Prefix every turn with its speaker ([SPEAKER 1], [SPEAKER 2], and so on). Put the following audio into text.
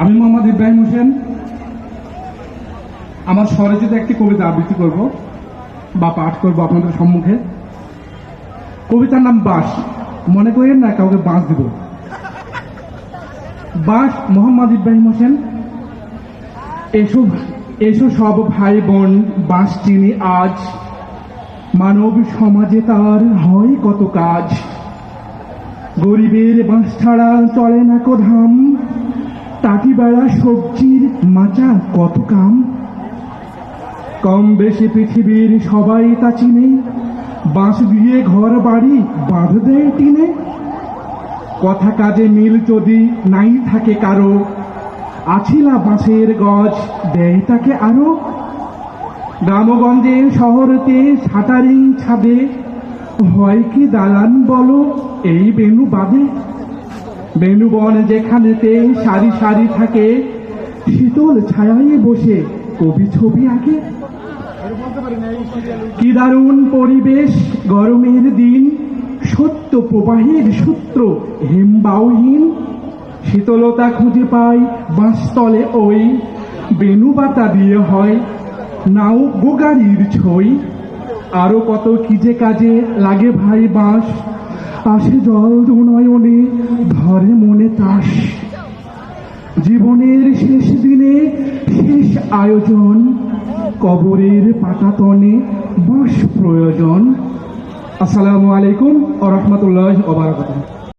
[SPEAKER 1] আমি মোহাম্মদ ইব্রাহিম হোসেন। আমার স্বরচিত একটি কবিতা আবৃত্তি করব বা পাঠ করব আপনাদের সম্মুখে। কবিতার নাম বাঁশ। মনে করেন না কাউকে বাঁশ দিব। বাঁশ, মোহাম্মদ ইব্রাহিম হোসেন। এসো এসো সব ভাই বোন, বাঁশ চিনি আজ, মানব সমাজে তার হয় কত কাজ। গরিবের বাঁশ ছাড়া চলে না কো ধাম, টাকি বেড়া সবজির মাচা কত কাম। কম বেশি পৃথিবীর সবাই তা চিনে, বাঁশ দিয়ে ঘর বাড়ি বাঁধ দেয় টিনে। কথা কাজে মিল যদি নাই থাকে কারো, আছিলা বাঁশের গজ দেয় তাকে আরো। গ্রামগঞ্জে শহরতে ছাটারিং ছাদে, হয় কি দালান বলো এই বেনু বাদে। বেনুবন যেখানেতে সারি সারি থাকে, শীতল ছায়ায় বসে কবি ছবি আঁকে। কি দারুণ পরিবেশ গরমের দিন, সত্য প্রবাহের সূত্র হেমবাউহীন। শীতলতা খুঁজে পাই বাঁশতলে ওই, বেনুবাতা দিয়ে হয় নাও গোগাড়ির ছই। আরো কত কি যে কাজে লাগে ভাই বাঁশ, আসে জল উন্নয়নে ধরে মনে তাস। জীবনের শেষ দিনে শেষ আয়োজন, কবরের পাটাতনে বাঁশ প্রয়োজন। আসসালামু আলাইকুম ওয়া রাহমাতুল্লাহি ওয়া বারাকাতুহু।